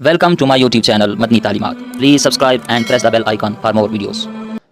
Welcome to my YouTube channel Madni Talimat. Please subscribe and press the bell icon for more videos.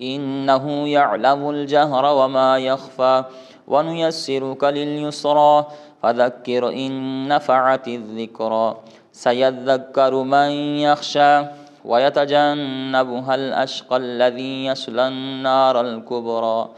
إنه يعلم الجهر وما يخفى ونيسرك لليسرى فذكر إن نفعت الذكرى سيذكر من يخشى ويتجنبها الأشقى الذي يصلى النار الكبرى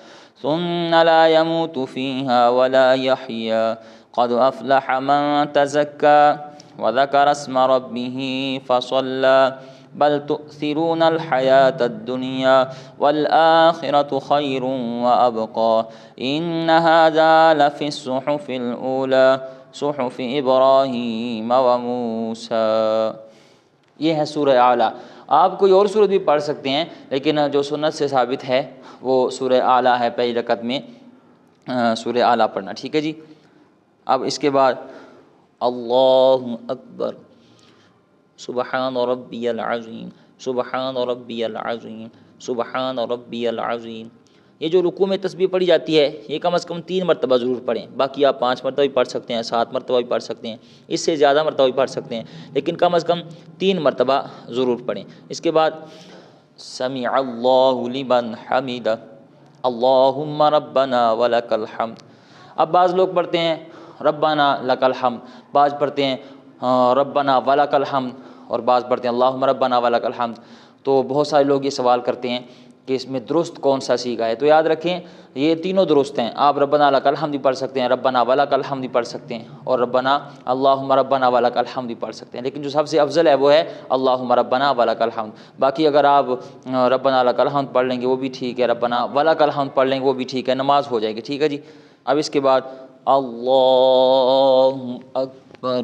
ثم لا يموت فيها ولا يحيا قد أفلح من تزكى وذكر اسم ربه فصلى بل تؤثرون الحياة الدنيا والآخرة خير وأبقى إن هذا لفي الصحف الأولى صحف إبراہیم وموسیٰ۔ یہ ہے سورہ اعلیٰ۔ آپ کوئی اور سورت بھی پڑھ سکتے ہیں، لیکن جو سنت سے ثابت ہے وہ سورہ اعلیٰ ہے، پہلی رکعت میں سورہ اعلیٰ پڑھنا، ٹھیک ہے جی۔ اب اس کے بعد اللہ اکبر، سبحان ربی العظیم، سبحان ربی العظیم، سبحان ربی العظیم۔ یہ جو رکوع میں تسبیح پڑھی جاتی ہے یہ کم از کم 3 مرتبہ ضرور پڑھیں، باقی آپ 5 مرتبہ بھی پڑھ سکتے ہیں، 7 مرتبہ بھی پڑھ سکتے ہیں، اس سے زیادہ مرتبہ بھی پڑھ سکتے ہیں، لیکن کم از کم 3 مرتبہ ضرور پڑھیں۔ اس کے بعد سمع اللہ لمن حمدہ، اللہم ربنا ولک الحمد۔ اب بعض لوگ پڑھتے ہیں ربنا لک الحمد، بعض پڑھتے ہیں ربنا ولک الحمد، اور بعض پڑھتے ہیں اللہم ربنا ولک الحمد۔ تو بہت سارے لوگ یہ سوال کرتے ہیں کہ اس میں درست کون سا صیغہ ہے، تو یاد رکھیں یہ تینوں درست ہیں۔ آپ ربنا لک الحمد بھی پڑھ سکتے ہیں، ربنا ولک الحمد بھی پڑھ سکتے ہیں، اور ربنا اللہم ربنا ولک الحمد بھی پڑھ سکتے ہیں، لیکن جو سب سے افضل ہے وہ ہے اللہم ربنا ولک الحمد۔ باقی اگر آپ ربنا لک الحمد پڑھ لیں گے وہ بھی ٹھیک ہے، ربنا ولک الحمد پڑھ لیں گے وہ بھی ٹھیک ہے، نماز ہو جائے گی، ٹھیک ہے جی۔ اب اس کے بعد اللہ اکبر،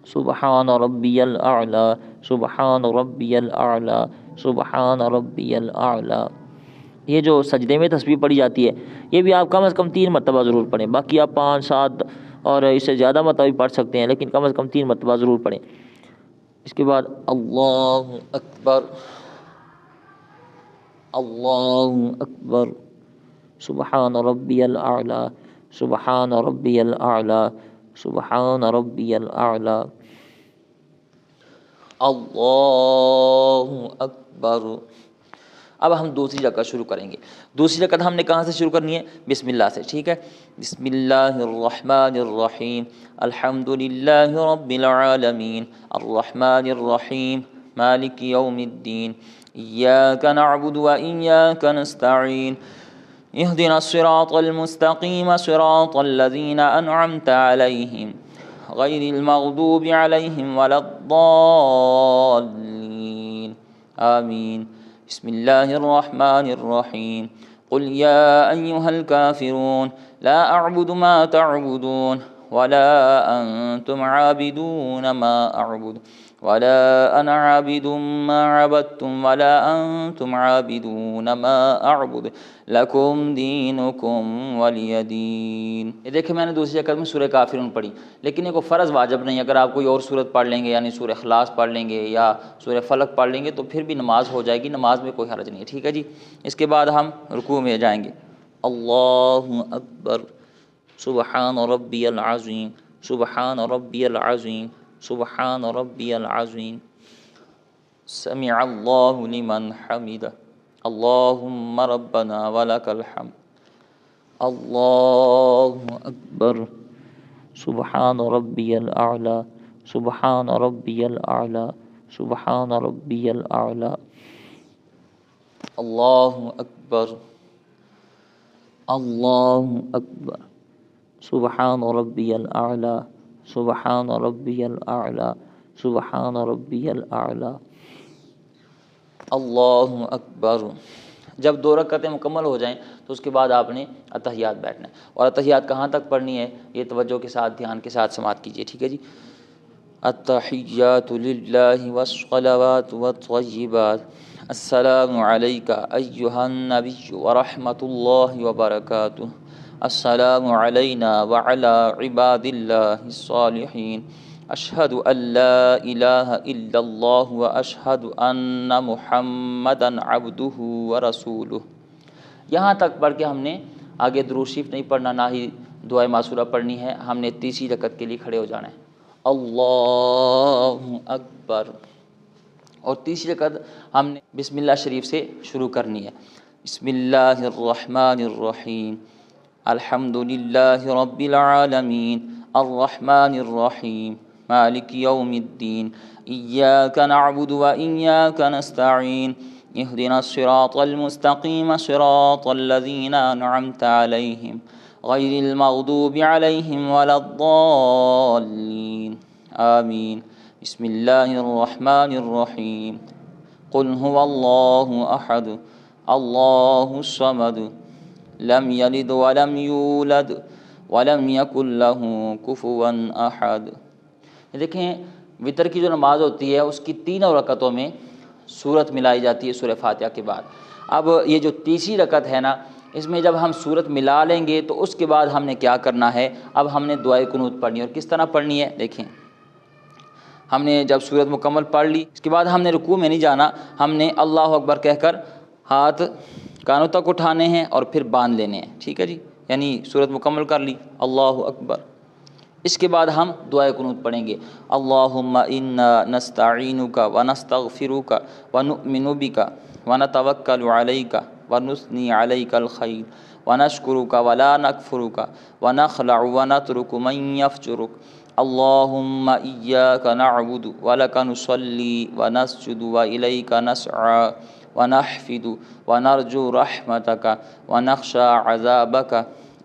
سبحان ربی الاعلی، سبحان ربی الاعلی، سبحان ربی الاعلی۔ یہ جو سجدے میں تسبیح پڑھی جاتی ہے یہ بھی آپ کم از کم 3 مرتبہ ضرور پڑھیں، باقی آپ 5، 7 اور اس سے زیادہ مرتبہ بھی پڑھ سکتے ہیں، لیکن کم از کم 3 مرتبہ ضرور پڑھیں۔ اس کے بعد اللہ اکبر، اللہ اکبر، سبحان ربی الاعلی، سبحان ربی الاعلی، سبحان ربی الاعلی، اللہ اکبر۔ اب ہم دوسری رکعت شروع کریں گے۔ دوسری رکعت ہم نے کہاں سے شروع کرنی ہے؟ بسم اللہ سے، ٹھیک ہے۔ بسم اللہ الرحمن الرحیم، الحمد للہ رب العالمین، الرحمن الرحیم، مالک یوم الدین، ایاک نعبد و ایاک نستعین، اہدنا الصراط المستقیم صراط الذین انعمت علیہم غیر المغضوب علیہم ولا الضالین، آمین۔ بسم اللہ الرحمن الرحیم، قل یا ایہا الکافرون لا اعبد ما تعبدون ولا انتم عابدون ما اعبد ولا انا عابد ما عبدتم ولا انتم عابدون ما اعبد لکم دینکم ولی دین۔ یہ دیکھیں میں نے دوسری رکعت میں سورہ کافرون پڑھی، لیکن یہ کوئی فرض واجب نہیں۔ اگر آپ کوئی اور سورت پڑھ لیں گے، یعنی سورہ اخلاص پڑھ لیں گے یا سورہ فلق پڑھ لیں گے تو پھر بھی نماز ہو جائے گی، نماز میں کوئی حرج نہیں ہے، ٹھیک ہے جی۔ اس کے بعد ہم رکوع میں جائیں گے۔ اللہ اکبر، سبحان ربی العظیم، سبحان ربی العظیم، سبحان ربی العظیم، سمع اللہ لمن حمدہ، اللہم ربنا ولک الحمد، اللہ اکبر، سبحان ربی الاعلی، سبحان ربی الاعلی، سبحان ربی الاعلی، اللہ اکبر، اللہ اکبر، سبحان ربی الاعلی، سبحان ربی الاعلی، سبحان ربی الاعلی، اللہ اکبر۔ جب 2 رکعتیں مکمل ہو جائیں تو اس کے بعد آپ نے اتحیات بیٹھنا ہے، اور اتحیات کہاں تک پڑھنی ہے یہ توجہ کے ساتھ، دھیان کے ساتھ سماعت کیجیے، ٹھیک ہے جی۔ التحیات للہ والصلوات والطیبات، السلام علیک ایہا النبی ورحمۃ اللہ وبرکاتہ، السلام علینا وعلی عباد اللہ الصالحین، اشہد ان لا الہ الا اللہ واشہد ان محمدا عبدہ ورسولہ۔ یہاں تک پڑھ کے ہم نے آگے درود شریف نہیں پڑھنا، نہ ہی دعائے معصورہ پڑھنی ہے، ہم نے تیسری رکعت کے لیے کھڑے ہو جانا ہے۔ اللہ اکبر، اور تیسری رکعت ہم نے بسم اللہ شریف سے شروع کرنی ہے۔ بسم اللہ الرحمن الرحیم، الحمد للہ رب العالمین، الرحمن الرحیم، مالک یوم الدین، ایاک نعبد و ایاک نستعین، اہدنا الصراط المستقیم صراط الذین انعمت علیہم غیر المغضوب علیہم ولا الضالین، آمین۔ بسم اللہ الرحمن الرحیم، قل هو اللہ احد اللہ الصمد لم یلد ولم یولد ولم یکن لہ کفوا احد۔ دیکھیں وطر کی جو نماز ہوتی ہے اس کی تینوں رکعتوں میں سورت ملائی جاتی ہے سورہ فاتحہ کے بعد۔ اب یہ جو تیسری رکعت ہے نا، اس میں جب ہم سورت ملا لیں گے تو اس کے بعد ہم نے کیا کرنا ہے، اب ہم نے دعائے قنوت پڑھنی ہے۔ اور کس طرح پڑھنی ہے دیکھیں، ہم نے جب سورت مکمل پڑھ لی اس کے بعد ہم نے رکوع میں نہیں جانا، ہم نے اللہ اکبر کہہ کر ہاتھ کانوں تک اٹھانے ہیں اور پھر باندھ لینے ہیں، ٹھیک ہے جی، یعنی سورت مکمل کر لی اللہ اکبر۔ اس کے بعد ہم دعائے قنوت پڑھیں گے، اللہم انا نستعینک ونستغفرک ونؤمن بک ونتوکل علیک ونثنی علیک الخیر ونشکرک ولا نکفرک ونخلع ونترک من یفجرک، اللہم ایاک نعبد ولک نصلی ونسجد والیک نسعی ونحفد ونرجو رحمتک ونخشى عذابک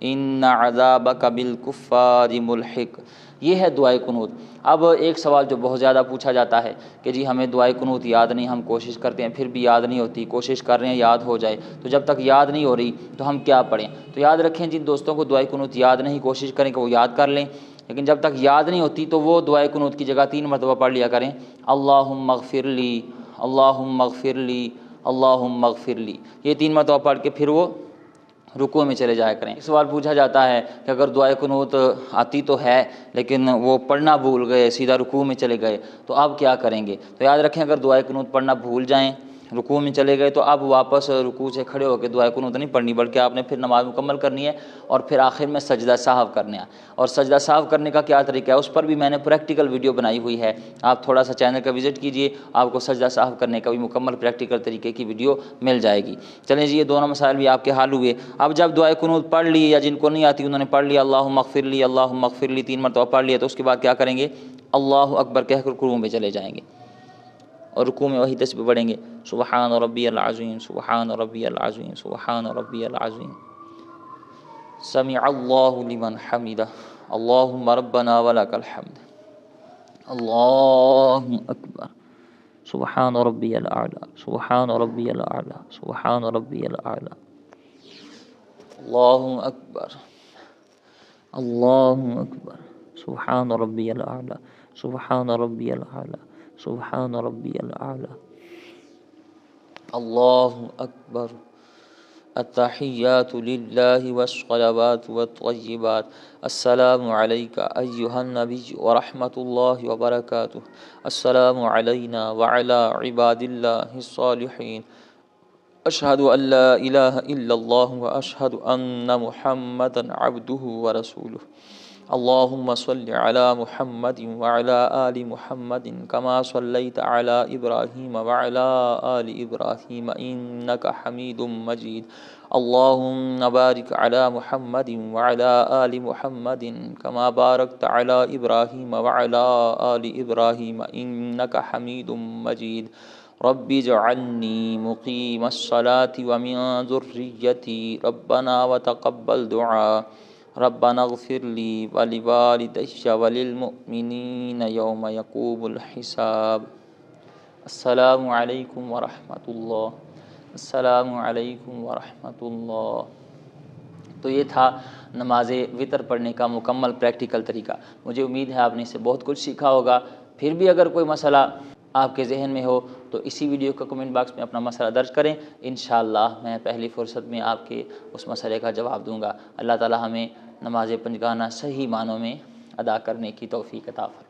ان عذابک بالکفار ملحق۔ یہ ہے دعائے قنوت۔ اب ایک سوال جو بہت زیادہ پوچھا جاتا ہے کہ جی ہمیں دعائے قنوت یاد نہیں، ہم کوشش کرتے ہیں پھر بھی یاد نہیں ہوتی، کوشش کر رہے ہیں یاد ہو جائے، تو جب تک یاد نہیں ہو رہی تو ہم کیا پڑھیں؟ تو یاد رکھیں جن دوستوں کو دعائے قنوت یاد نہیں، کوشش کریں کہ وہ یاد کر لیں، لیکن جب تک یاد نہیں ہوتی تو وہ دعائے قنوت کی جگہ 3 مرتبہ پڑھ لیا کریں، اللہم اغفر لی، اللہم اغفر لی، اللہم اغفر لی، یہ 3 مرتبہ پڑھ کے پھر وہ رکوع میں چلے جایا کریں۔ سوال پوچھا جاتا ہے کہ اگر دعائے قنوت آتی تو ہے لیکن وہ پڑھنا بھول گئے، سیدھا رکوع میں چلے گئے، تو اب کیا کریں گے؟ تو یاد رکھیں اگر دعائے قنوت پڑھنا بھول جائیں، رکوع میں چلے گئے، تو اب واپس رکوع سے کھڑے ہو کے دعائے قنوت نہیں پڑھنی، بلکہ آپ نے پھر نماز مکمل کرنی ہے اور پھر آخر میں سجدہ سہو کرنا ہے۔ اور سجدہ سہو کرنے کا کیا طریقہ ہے اس پر بھی میں نے پریکٹیکل ویڈیو بنائی ہوئی ہے، آپ تھوڑا سا چینل کا وزٹ کیجئے، آپ کو سجدہ سہو کرنے کا بھی مکمل پریکٹیکل طریقے کی ویڈیو مل جائے گی۔ چلیں جی، یہ دونوں مسائل بھی آپ کے حل ہوئے۔ اب جب دعائے قنوت پڑھ لی یا جن کو نہیں آتی انہوں نے پڑھ لیا اللہم اغفر لی، اللہم اغفر لی 3 مرتبہ پڑھ لیا، تو اس کے بعد کیا کریں گے؟ اللہ اکبر کہہ کر رکوع میں چلے جائیں گے، اور رکوع میں وہی تسبیح پڑھیں گے، سبحان ربی العظیم، سبحان ربی العظیم، سبحان ربی العظیم، سمع اللہ لمن حمدہ، اللہم ربنا ولک الحمد، اللہ اکبر، سبحان ربی الاعلی، سبحان ربی الاعلی، سبحان ربی الاعلی، اللہ اکبر، اللہ اکبر، سبحان ربی الاعلی، سبحان ربی الاعلی، سبحان ربی الاعلی، اللہ اکبر، التحیات للہ والصلوات والطیبات، السلام علیک ایہا النبی ورحمۃ اللہ وبرکاتہ، السلام علینا وعلی عباد اللہ الصالحین، اشہد ان لا الہ الا اللہ واشہد ان محمدا عبدہ ورسولہ، اللہم صل علی محمد وعلی آل محمد کما صلیت علی ابراہیم وعلی آل ابراہیم انک حمید مجید، اللہم بارک علی محمد وعلی آل محمد کما بارکت علی ابراہیم وعلی آل ابراہیم انک حمید مجید، رب اجعلنی مقیم الصلاة ومن ذریتی ربنا وتقبل دعا، ربنا اغفر لی ولوالدی وللمؤمنین یوم یقوم الحساب۔ السلام علیکم ورحمۃ اللہ، السلام علیکم ورحمۃ اللہ۔ تو یہ تھا نماز وطر پڑھنے کا مکمل پریکٹیکل طریقہ۔ مجھے امید ہے آپ نے اس سے بہت کچھ سیکھا ہوگا۔ پھر بھی اگر کوئی مسئلہ آپ کے ذہن میں ہو تو اسی ویڈیو کا کمنٹ باکس میں اپنا مسئلہ درج کریں، انشاءاللہ میں پہلی فرصت میں آپ کے اس مسئلے کا جواب دوں گا۔ اللہ تعالی ہمیں نماز پنجگانہ صحیح معنوں میں ادا کرنے کی توفیق عطا فرمائے۔